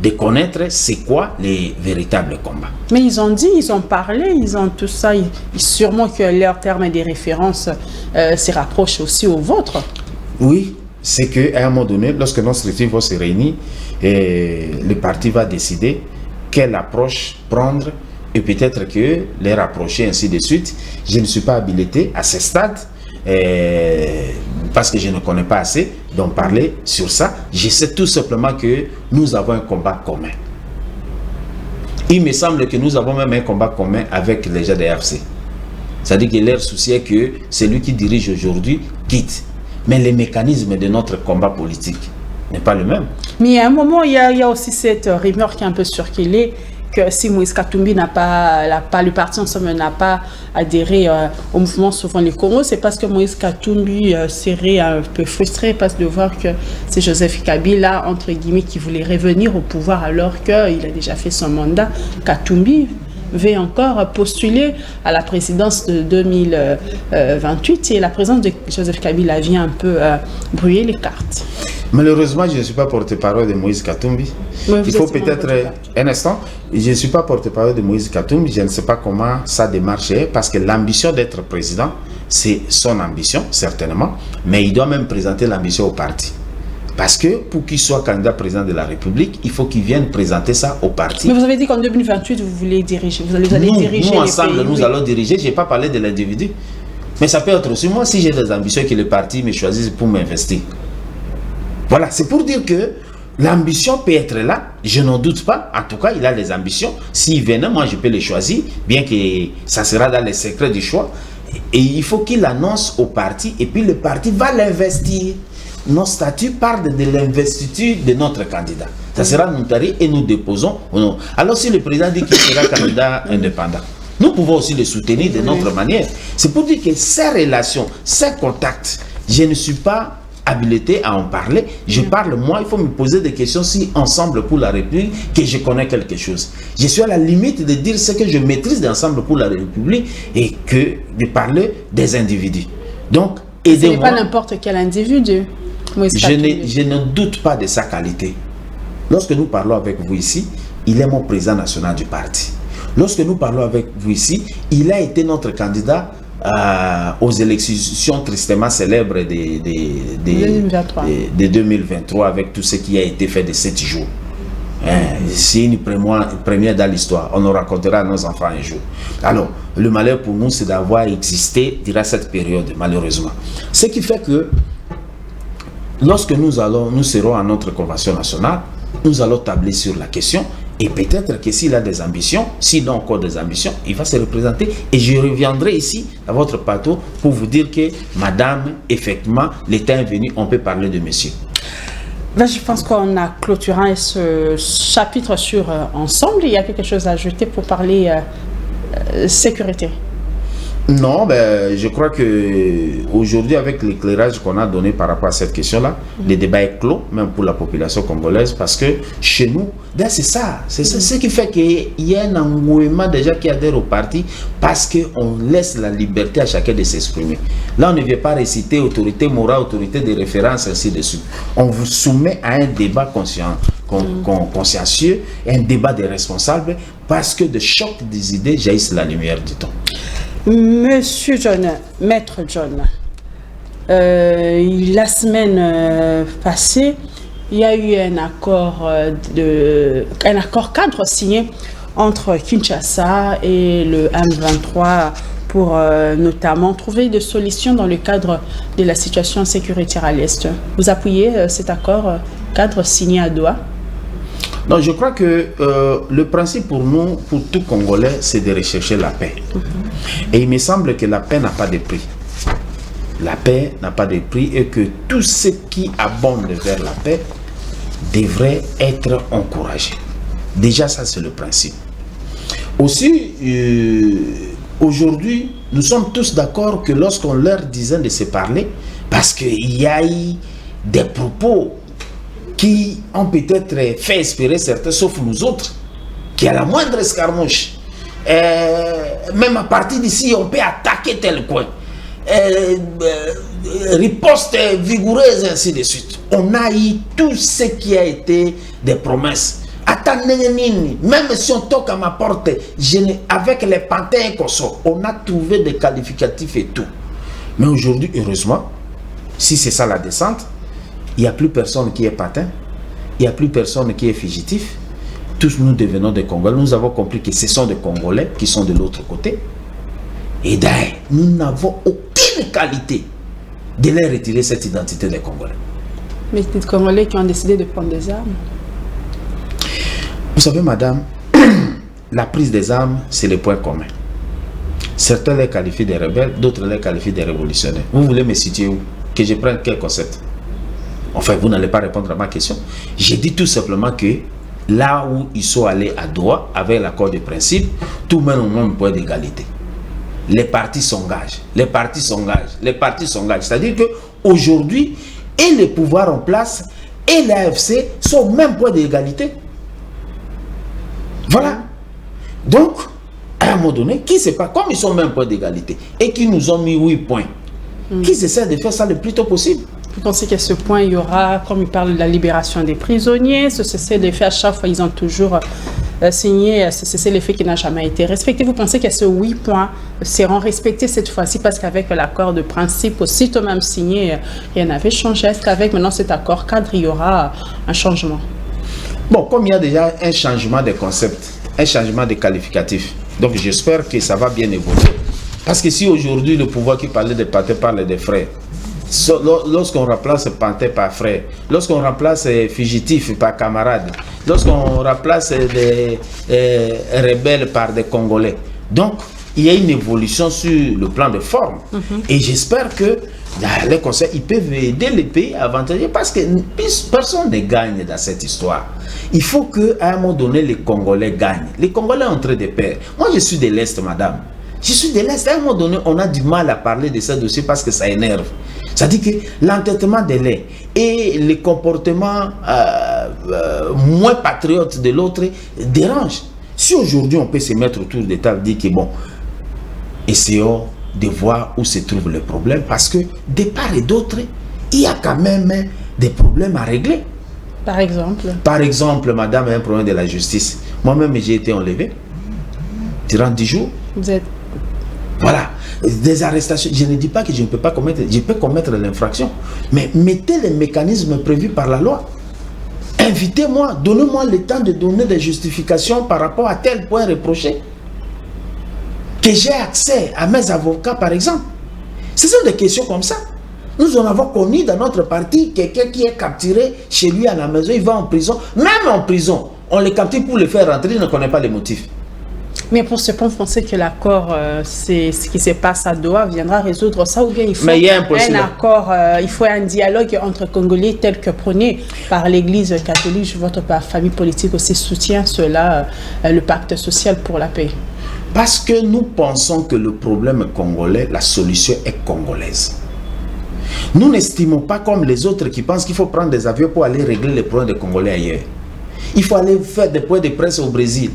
de connaître c'est quoi les véritables combats. Mais ils ont dit, ils ont parlé, ils ont tout ça, sûrement que leur terme des références se rapproche aussi au vôtre. Oui, c'est qu'à un moment donné, lorsque nos structures vont se réunir, le parti va décider quelle approche prendre et peut-être que les rapprocher ainsi de suite. Je ne suis pas habilité à ce stade parce que je ne connais pas assez d'en parler sur ça. Je sais tout simplement que nous avons un combat commun. Il me semble que nous avons même un combat commun avec les gens de RFC. C'est-à-dire que leur souci est que celui qui dirige aujourd'hui quitte. Mais les mécanismes de notre combat politique n'est pas le même. Mais à un moment, il y a aussi cette rumeur qui est un peu circulée, que si Moïse Katumbi le parti Ensemble n'a pas adhéré au mouvement Sauvons le Congo, c'est parce que Moïse Katumbi serait un peu frustré parce de voir que c'est Joseph Kabila, entre guillemets, qui voulait revenir au pouvoir alors qu'il a déjà fait son mandat. Katumbi veut encore postuler à la présidence de 2028 et la présence de Joseph Kabila vient un peu brouiller les cartes. Malheureusement, je ne suis pas porte-parole de Moïse Katumbi. Il faut peut-être un instant. Je ne suis pas porte-parole de Moïse Katumbi. Je ne sais pas comment ça démarche parce que l'ambition d'être président, c'est son ambition, certainement. Mais il doit même présenter l'ambition au parti. Parce que pour qu'il soit candidat président de la République, il faut qu'il vienne présenter ça au parti. Mais vous avez dit qu'en 2028, vous voulez diriger. Vous allez diriger nous ensemble, nous allons diriger. Je n'ai pas parlé de l'individu. Mais ça peut être aussi moi si j'ai des ambitions que le parti me choisisse pour m'investir. Voilà, c'est pour dire que l'ambition peut être là, je n'en doute pas. En tout cas, il a les ambitions. S'il venait, moi, je peux les choisir, bien que ça sera dans les secrets du choix. Et il faut qu'il annonce au parti, et puis le parti va l'investir. Nos statuts parlent de l'investiture de notre candidat. Ça sera notarié et nous déposons. Alors, si le président dit qu'il sera candidat indépendant, nous pouvons aussi le soutenir de notre manière. C'est pour dire que ces relations, ces contacts, je ne suis pas habilité à en parler. Je parle moi, il faut me poser des questions si Ensemble pour la République, que je connais quelque chose. Je suis à la limite de dire ce que je maîtrise d'Ensemble pour la République et que de parler des individus. Donc, aidez-moi. Ce n'est pas n'importe quel individu. Je ne doute pas de sa qualité. Lorsque nous parlons avec vous ici, il est mon président national du parti. Lorsque nous parlons avec vous ici, il a été notre candidat aux élections tristement célèbres de 2023 avec tout ce qui a été fait de 7 jours. C'est une première dans l'histoire. On nous racontera à nos enfants un jour. Alors, le malheur pour nous, c'est d'avoir existé durant cette période, malheureusement. Ce qui fait que lorsque nous serons à notre convention nationale, nous allons tabler sur la question. Et peut-être que s'il a des ambitions, s'il a encore des ambitions, il va se représenter. Et je reviendrai ici à votre plateau pour vous dire que, madame, effectivement, l'état est venu, on peut parler de monsieur. Ben, je pense qu'on a clôturé ce chapitre sur Ensemble. Il y a quelque chose à ajouter pour parler sécurité? Non, ben, je crois que aujourd'hui, avec l'éclairage qu'on a donné par rapport à cette question-là, le débat est clos, même pour la population congolaise, parce que chez nous, ben, c'est ce qui fait qu'il y a un engouement déjà qui adhère au parti, parce qu'on laisse la liberté à chacun de s'exprimer. Là, on ne vient pas réciter autorité morale, autorité de référence, ainsi de suite. On vous soumet à un débat consciencieux, un débat des responsables, parce que de choc des idées jaillissent la lumière du temps. Monsieur John, Maître John, la semaine passée, il y a eu un accord cadre signé entre Kinshasa et le M23 pour notamment trouver des solutions dans le cadre de la situation sécuritaire à l'Est. Vous appuyez cet accord cadre signé à Doha? Non, je crois que le principe pour nous, pour tout Congolais, c'est de rechercher la paix. Et il me semble que la paix n'a pas de prix. La paix n'a pas de prix et que tout ce qui abonde vers la paix devrait être encouragé. Déjà, ça, c'est le principe. Aussi, aujourd'hui, nous sommes tous d'accord que lorsqu'on leur disait de se parler, parce qu'il y a eu des propos qui ont peut-être fait espérer certains, sauf nous autres, qui à la moindre escarmouche, même à partir d'ici, on peut attaquer tel coin. Riposte vigoureuse, ainsi de suite. On a eu tout ce qui a été des promesses. Même si on toque à ma porte, avec les pantins et consorts, on a trouvé des qualificatifs et tout. Mais aujourd'hui, heureusement, si c'est ça la descente, il n'y a plus personne qui est patin, il n'y a plus personne qui est fugitif. Tous nous devenons des Congolais. Nous avons compris que ce sont des Congolais qui sont de l'autre côté. Et d'ailleurs, nous n'avons aucune qualité de leur retirer cette identité des Congolais. Mais c'est des Congolais qui ont décidé de prendre des armes. Vous savez, madame, la prise des armes, c'est le point commun. Certains les qualifient des rebelles, d'autres les qualifient des révolutionnaires. Vous voulez me situer où? Que je prenne quel concept? Enfin, vous n'allez pas répondre à ma question. J'ai dit tout simplement que là où ils sont allés à Doha, avec l'accord de principe, tout mène au même point d'égalité. Les partis s'engagent, les partis s'engagent, les partis s'engagent. C'est-à-dire qu'aujourd'hui, et les pouvoirs en place, et l'AFC sont au même point d'égalité. Voilà. Donc, à un moment donné, qui ne sait pas, comme ils sont au même point d'égalité, et qui nous ont mis 8 points, qu'ils essaient de faire ça le plus tôt possible. Vous pensez qu'à ce point, il y aura, comme il parle de la libération des prisonniers, ce cessez-le-feu, à chaque fois, ils ont toujours signé ce cessez-le-feu qui n'a jamais été respecté. Vous pensez que ces 8 points seront respectés cette fois-ci parce qu'avec l'accord de principe, aussitôt même signé, rien n'avait changé. Est-ce qu'avec maintenant cet accord cadre, il y aura un changement? Bon, comme il y a déjà un changement de concept, un changement de qualificatif, donc j'espère que ça va bien évoluer. Parce que si aujourd'hui le pouvoir qui parlait de pater parle des frères, lorsqu'on remplace pantin par frère, lorsqu'on remplace fugitif par camarade, lorsqu'on remplace des rebelles par des Congolais, donc il y a une évolution sur le plan de forme. Et j'espère que les conseils, ils peuvent aider les pays à avantager parce que personne ne gagne dans cette histoire. Il faut qu'à un moment donné, les Congolais gagnent. Les Congolais entrent des pairs. Moi, je suis de l'Est, madame. Je suis de l'Est. À un moment donné, on a du mal à parler de ce dossier parce que ça énerve. C'est-à-dire que l'entêtement de l'un et les comportements moins patriotes de l'autre dérangent. Si aujourd'hui, on peut se mettre autour de table et dire que bon, essayons de voir où se trouve le problème parce que de part et d'autre, il y a quand même des problèmes à régler. Par exemple, madame, il y a un problème de la justice. Moi-même, j'ai été enlevé durant 10 jours. Vous êtes... Voilà. Des arrestations. Je ne dis pas que je ne peux pas commettre, je peux commettre l'infraction. Mais mettez les mécanismes prévus par la loi. Invitez-moi, donnez-moi le temps de donner des justifications par rapport à tel point reproché. Que j'ai accès à mes avocats, par exemple. Ce sont des questions comme ça. Nous en avons connu dans notre parti quelqu'un qui est capturé chez lui à la maison, il va en prison. Même en prison, on le capture pour le faire rentrer, il ne connaît pas les motifs. Mais pour ce point, vous pensez que l'accord, c'est ce qui se passe à Doha, viendra résoudre ça ou bien il faut un accord, il faut un dialogue entre Congolais tel que prôné par l'Église catholique. Votre famille politique aussi soutient cela, le pacte social pour la paix. Parce que nous pensons que le problème est congolais, la solution est congolaise. Nous n'estimons pas comme les autres qui pensent qu'il faut prendre des avions pour aller régler les problèmes des Congolais ailleurs. Il faut aller faire des points de presse au Brésil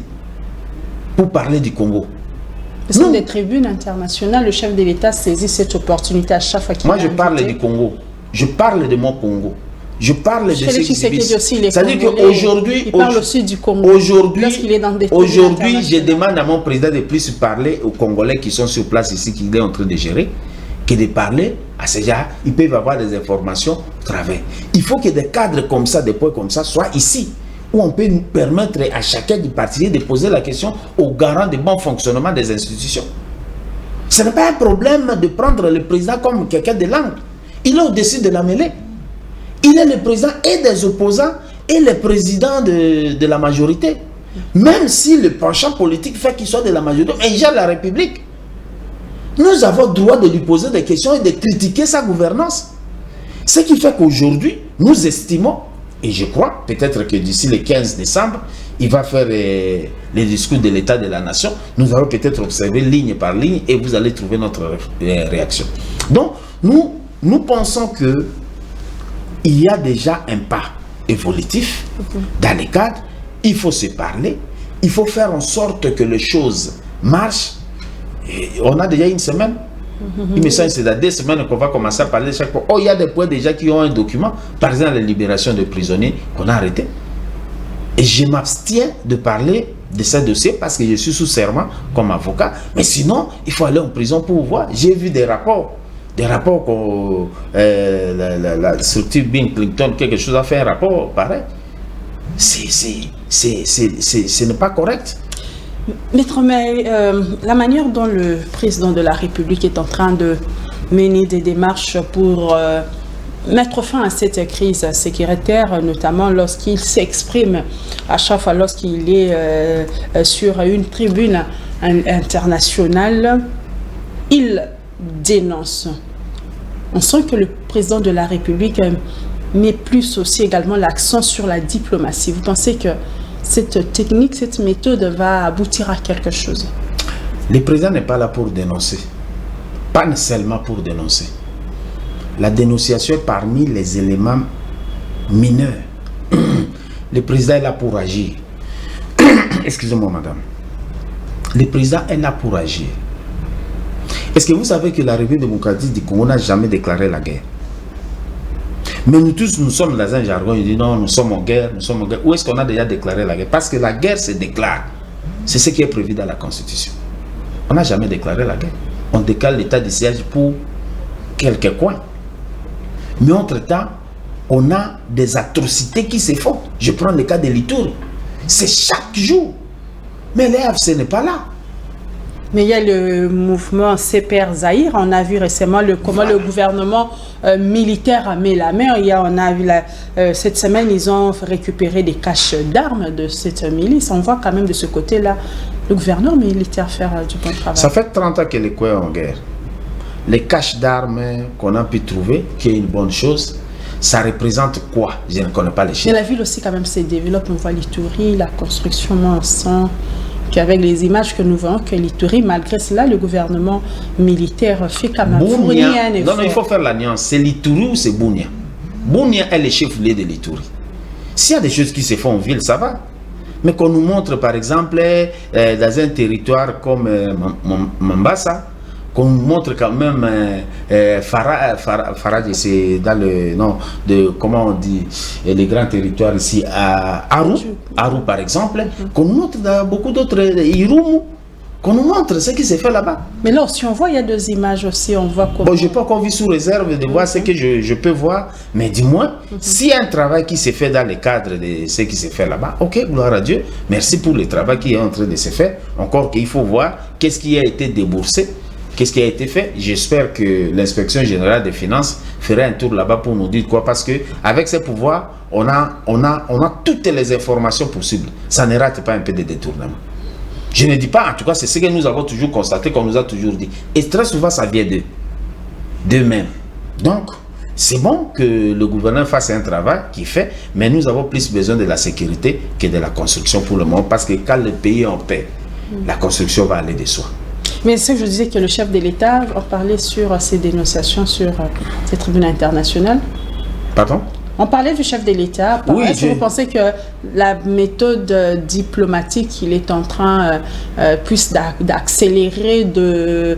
pour parler du Congo. Parce que des tribunes internationales, le chef de l'État saisit cette opportunité à chaque fois qu'il Moi, je parle du Congo. Je parle de mon Congo. Je parle de ce qui se passe. C'est-à-dire qu'aujourd'hui, il parle aussi du Congo. Aujourd'hui, je demande à mon président de plus parler aux Congolais qui sont sur place ici, qu'il est en train de gérer, que de parler à ces gens. Ils peuvent avoir des informations au travers. Il faut que des cadres comme ça, des points comme ça, soient ici, où on peut nous permettre à chacun du parti de poser la question au garant du bon fonctionnement des institutions. Ce n'est pas un problème de prendre le président comme quelqu'un de langue. Il est au-dessus de la mêlée. Il est le président et des opposants et le président de la majorité. Même si le penchant politique fait qu'il soit de la majorité, mais il gère la République. Nous avons le droit de lui poser des questions et de critiquer sa gouvernance. Ce qui fait qu'aujourd'hui, nous estimons, et je crois, peut-être que d'ici le 15 décembre, il va faire les discours de l'État de la Nation. Nous allons peut-être observer ligne par ligne et vous allez trouver notre réaction. Donc, nous pensons que il y a déjà un pas évolutif dans les cadres. Il faut se parler. Il faut faire en sorte que les choses marchent. Et on a déjà une semaine. Il me semble que c'est dans 2 semaines qu'on va commencer à parler chaque fois. Oh, il y a des points déjà qui ont un document. Par exemple, la libération de prisonniers qu'on a arrêtés. Et je m'abstiens de parler de ce dossier parce que je suis sous serment comme avocat. Mais sinon, il faut aller en prison pour voir. J'ai vu des rapports. Des rapports que la structure Bill Clinton, quelque chose a fait un rapport pareil. Ce n'est pas correct. Maître, mais la manière dont le président de la République est en train de mener des démarches pour mettre fin à cette crise sécuritaire, notamment lorsqu'il s'exprime à chaque fois lorsqu'il est sur une tribune internationale, il dénonce. On sent que le président de la République met plus aussi également l'accent sur la diplomatie. Vous pensez que cette technique, cette méthode va aboutir à quelque chose? Le président n'est pas là pour dénoncer. Pas seulement pour dénoncer. La dénonciation est parmi les éléments mineurs. Le président est là pour agir. Excusez-moi, madame. Le président est là pour agir. Est-ce que vous savez que la République démocratique du Congo n'a jamais déclaré la guerre? Mais nous tous, nous sommes dans un jargon, il dit non, nous sommes en guerre, nous sommes en guerre. Où est-ce qu'on a déjà déclaré la guerre? Parce que la guerre se déclare. C'est ce qui est prévu dans la Constitution. On n'a jamais déclaré la guerre. On décale l'état de siège pour quelques coins. Mais entre-temps, on a des atrocités qui se font. Je prends le cas de l'Ituri. C'est chaque jour. Mais l'EAFC n'est pas là. Mais il y a le mouvement CPR Zaïre. On a vu récemment comment le gouvernement militaire a mis la main. On a vu cette semaine, ils ont récupéré des caches d'armes de cette milice. On voit quand même de ce côté-là le gouvernement militaire faire du bon travail. Ça fait 30 ans que les Koué en guerre. Les caches d'armes qu'on a pu trouver, qui est une bonne chose, ça représente quoi? Je ne connais pas les chiffres. Mais la ville aussi quand même se développe. On voit l'Ituri, la construction, on sent qu'avec les images que nous voyons, que l'Ituri, malgré cela, le gouvernement militaire fait quand même fournir un effort. Non, il faut faire la nuance. C'est l'Ituri ou c'est Bounia? Bounia est le chef-lieu de l'Ituri. S'il y a des choses qui se font en ville, ça va. Mais qu'on nous montre, par exemple, dans un territoire comme Mambasa, qu'on nous montre quand même Farad, c'est dans le nom de, comment on dit, les grands territoires ici, à Aru par exemple, qu'on nous montre dans beaucoup d'autres, Irumu, qu'on nous montre ce qui s'est fait là-bas. Mais là, si on voit, il y a 2 images aussi, on voit comment... Bon, je n'ai pas encore vu sous réserve de voir ce que je peux voir, mais dis-moi, s'il y a un travail qui s'est fait dans le cadre de ce qui s'est fait là-bas, ok, gloire à Dieu, merci pour le travail qui est en train de se faire, encore qu'il faut voir qu'est-ce qui a été déboursé. Qu'est-ce qui a été fait? J'espère que l'inspection générale des finances fera un tour là-bas pour nous dire quoi. Parce qu'avec ces pouvoirs, on a toutes les informations possibles. Ça ne rate pas un peu de détournement. Je ne dis pas, en tout cas, c'est ce que nous avons toujours constaté, qu'on nous a toujours dit. Et très souvent, ça vient d'eux-mêmes. Donc, c'est bon que le gouvernement fasse un travail qu'il fait, mais nous avons plus besoin de la sécurité que de la construction pour le moment. Parce que quand le pays est en paix, la construction va aller de soi. Mais ce que je disais que le chef de l'État en parlait sur ses dénonciations sur ces tribunaux internationaux. Pardon? On parlait du chef de l'État. Oui, est-ce que vous pensez que la méthode diplomatique qu'il est en train plus d'accélérer, de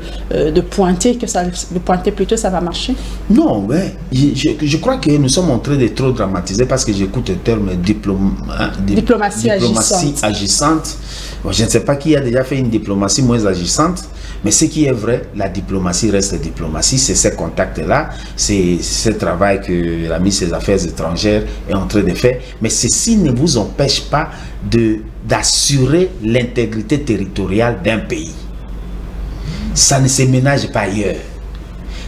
pointer, de pointer plutôt, ça va marcher? Non, mais je crois que nous sommes en train de trop dramatiser parce que j'écoute le terme diplomatie agissante. Bon, je ne sais pas qui a déjà fait une diplomatie moins agissante, mais ce qui est vrai, la diplomatie reste diplomatie. C'est ces contacts-là, c'est ce travail que la ministre des Affaires étrangères est en train de faire. Mais ceci ne vous empêche pas d'assurer l'intégrité territoriale d'un pays. Ça ne se ménage pas ailleurs.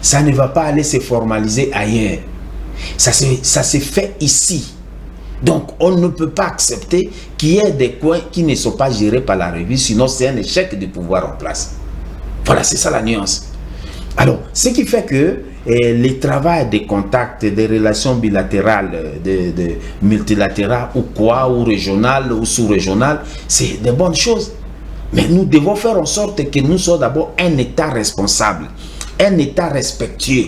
Ça ne va pas aller se formaliser ailleurs. Ça se fait ici. Donc, on ne peut pas accepter qu'il y ait des coins qui ne sont pas gérés par la revue, sinon c'est un échec du pouvoir en place. Voilà, c'est ça la nuance. Alors, ce qui fait que le travail des contacts, des relations bilatérales, de multilatérales ou quoi, ou régionales ou sous-régionales, c'est des bonnes choses. Mais nous devons faire en sorte que nous soyons d'abord un État responsable, un État respectueux.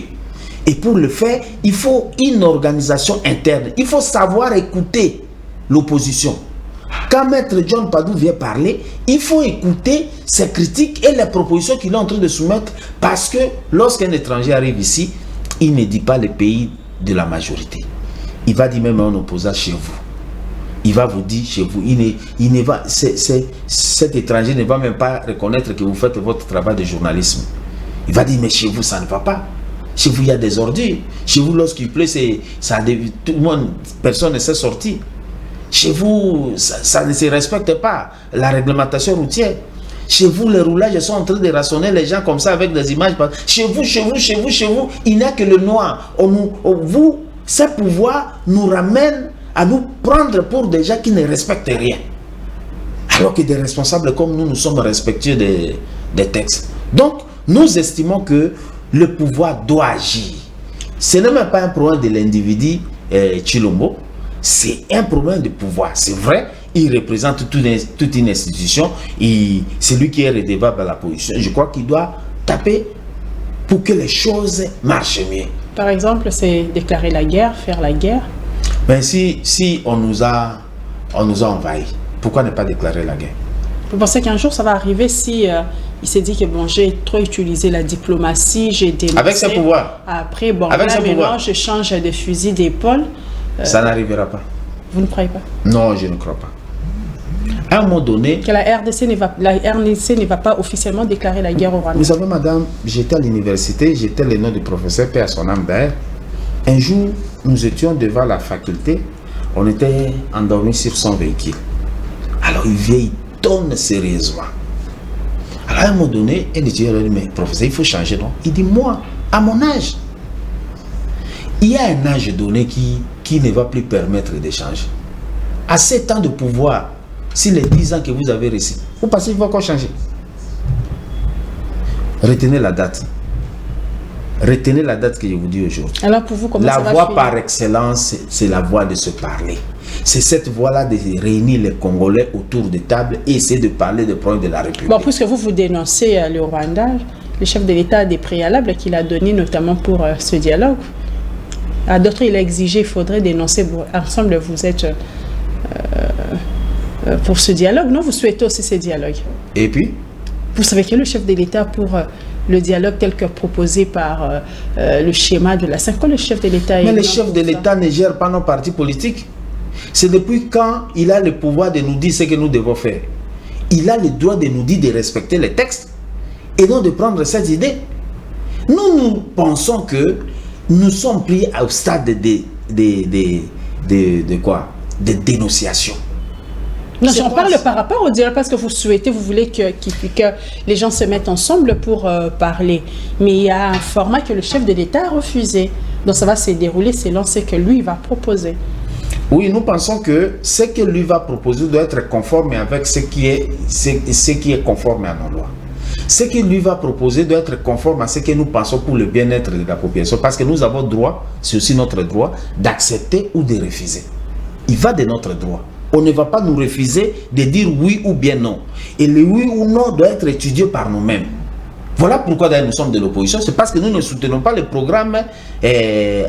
Et pour le faire, il faut une organisation interne. Il faut savoir écouter l'opposition. Quand Maître John Padou vient parler, il faut écouter ses critiques et les propositions qu'il est en train de soumettre, parce que lorsqu'un étranger arrive ici, il ne dit pas le pays de la majorité. Il va dire même à un opposant chez vous. Il va vous dire chez vous. Cet étranger ne va même pas reconnaître que vous faites votre travail de journalisme. Il va dire mais chez vous ça ne va pas. Chez vous il y a des ordures. Chez vous lorsqu'il pleut, tout le monde, personne ne s'est sorti. Chez vous, ça ne se respecte pas, la réglementation routière. Chez vous, les roulages sont en train de rassonner les gens comme ça avec des images. Chez vous, il n'y a que le noir. Ces pouvoirs nous ramènent à nous prendre pour des gens qui ne respectent rien. Alors que des responsables comme nous sommes respectueux des textes. Donc, nous estimons que le pouvoir doit agir. Ce n'est même pas un problème de l'individu Chilombo. C'est un problème de pouvoir. C'est vrai, il représente toute une institution. C'est lui qui est redevable à la position. Je crois qu'il doit taper pour que les choses marchent mieux. Par exemple, c'est déclarer la guerre, faire la guerre. Ben si on nous a envahis, pourquoi ne pas déclarer la guerre? Vous pensez qu'un jour ça va arriver si il s'est dit que bon, j'ai trop utilisé la diplomatie, j'ai dénoncé. Avec ses pouvoirs. Après, bon, avec là maintenant pouvoir. je change de fusil d'épaule. Ça n'arrivera pas. Vous ne croyez pas? Non, je ne crois pas. À un moment donné... Que la RDC ne va pas officiellement déclarer la guerre au Rwanda. Vous savez, madame, j'étais à l'université, j'étais le nom du professeur P. à son âme d'air. Un jour, nous étions devant la faculté, on était endormis sur son véhicule. Alors il vient, il tourne sérieusement. Alors à un moment donné, un étudiant lui dit, mais professeur, il faut changer, non? Il dit, moi, à mon âge, il y a un âge donné qui ne va plus permettre de changer. À 7 ans de pouvoir, si les 10 ans que vous avez reçus, vous pensez qu'il va encore changer? Retenez la date. Retenez la date que je vous dis aujourd'hui. Alors pour vous, comment la ça va voie finir? par excellence, c'est la voie de se parler. C'est cette voie-là de réunir les Congolais autour de table et essayer de parler des problèmes de la République. Bon, puisque vous dénoncez le Rwanda, le chef de l'État a des préalables qu'il a donnés notamment pour ce dialogue. À d'autres, il a exigé, il faudrait dénoncer. Ensemble, vous êtes pour ce dialogue, non? Vous souhaitez aussi ce dialogue. Et puis? Vous savez que le chef de l'État pour le dialogue tel que proposé par le schéma de la 5 ans, le chef de l'État... Mais le chef de l'État ne gère pas nos partis politiques. C'est depuis quand il a le pouvoir de nous dire ce que nous devons faire. Il a le droit de nous dire de respecter les textes et donc de prendre cette idée. Nous pensons que nous sommes pris au stade de quoi? De dénonciation. Non, j'en parle par rapport au dialogue parce que vous souhaitez, vous voulez que les gens se mettent ensemble pour parler. Mais il y a un format que le chef de l'État a refusé. Donc ça va se dérouler selon ce que lui va proposer. Oui, nous pensons que ce que lui va proposer doit être conforme avec ce qui est conforme à nos lois. Ce qu'il lui va proposer doit être conforme à ce que nous pensons pour le bien-être de la population. Parce que nous avons droit, c'est aussi notre droit, d'accepter ou de refuser. Il va de notre droit. On ne va pas nous refuser de dire oui ou bien non. Et le oui ou non doit être étudié par nous-mêmes. Voilà pourquoi d'ailleurs nous sommes de l'opposition. C'est parce que nous ne soutenons pas le programme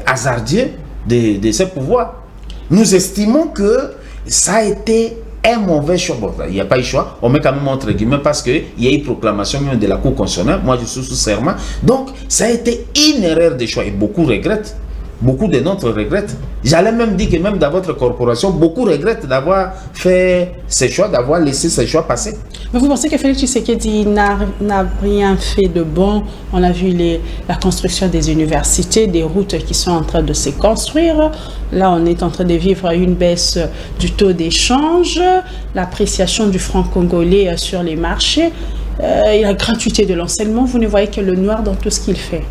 hasardieux de ce pouvoir. Nous estimons que ça a été un mauvais choix. Bon, il n'y a pas eu choix. On met quand même entre guillemets parce qu'il y a eu proclamation même de la Cour constitutionnelle. Moi, je suis sous serment. Donc, ça a été une erreur de choix. Et beaucoup regrettent. Beaucoup de nôtres regrettent. J'allais même dire que même dans votre corporation, beaucoup regrettent d'avoir fait ces choix, d'avoir laissé ces choix passer. Mais vous pensez que Félix Tshisekedi n'a rien fait de bon? On a vu la construction des universités, des routes qui sont en train de se construire. Là, on est en train de vivre une baisse du taux d'échange, l'appréciation du franc congolais sur les marchés. Et la gratuité de l'enseignement, vous ne voyez que le noir dans tout ce qu'il fait.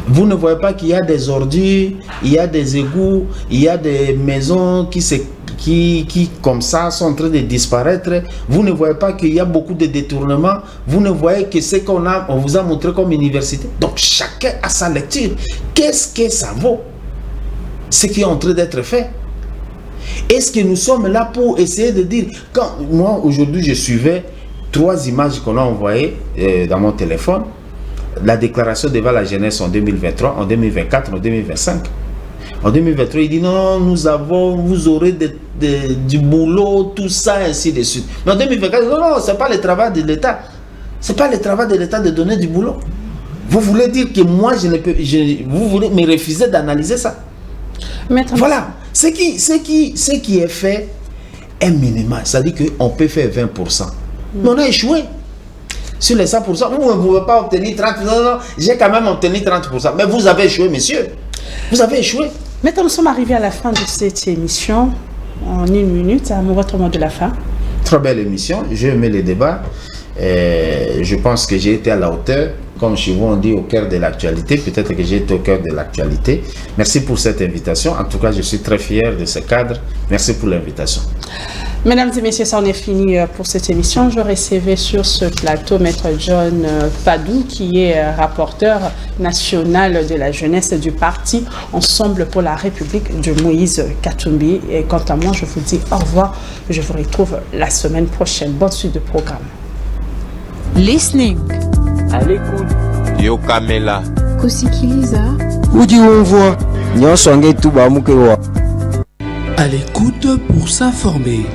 Vous ne voyez pas qu'il y a des ordures, il y a des égouts, il y a des maisons qui comme ça sont en train de disparaître. Vous ne voyez pas qu'il y a beaucoup de détournements. Vous ne voyez que ce qu'on vous a montré comme université. Donc chacun a sa lecture. Qu'est-ce que ça vaut? Ce qui est en train d'être fait. Est-ce que nous sommes là pour essayer de dire, quand moi aujourd'hui je suivais 3 images qu'on a envoyées dans mon téléphone, la déclaration devant la jeunesse en 2023, en 2024, en 2025. En 2023, il dit non, vous aurez du boulot, tout ça, ainsi de suite. Mais en 2024, non, c'est pas le travail de l'État. C'est pas le travail de l'État de donner du boulot. Vous voulez dire que moi, vous voulez me refuser d'analyser ça? Maître, voilà. Ce qui est fait est minimal. C'est-à-dire qu'on peut faire 20%. Mais on a échoué. Sur les 100%, vous ne pouvez pas obtenir 30%. Non, j'ai quand même obtenu 30%. Mais vous avez échoué, monsieur. Vous avez échoué. Maintenant, nous sommes arrivés à la fin de cette émission. En 1 minute, à votre mot de la fin. Très belle émission. J'ai aimé les débats. Je pense que j'ai été à la hauteur. Comme chez vous, on dit au cœur de l'actualité. Peut-être que j'ai été au cœur de l'actualité. Merci pour cette invitation. En tout cas, je suis très fier de ce cadre. Merci pour l'invitation. Mesdames et messieurs, ça en est fini pour cette émission. Je recevais sur ce plateau Maître John Padou, qui est rapporteur national de la jeunesse du parti Ensemble pour la République de Moïse Katumbi. Et quant à moi, je vous dis au revoir. Je vous retrouve la semaine prochaine. Bonne suite de programme. Listening. À l'écoute. Yo Kamela. Kusikiliza. Udi Umvua. Nyosonge Tuba Mukewa. À l'écoute pour s'informer.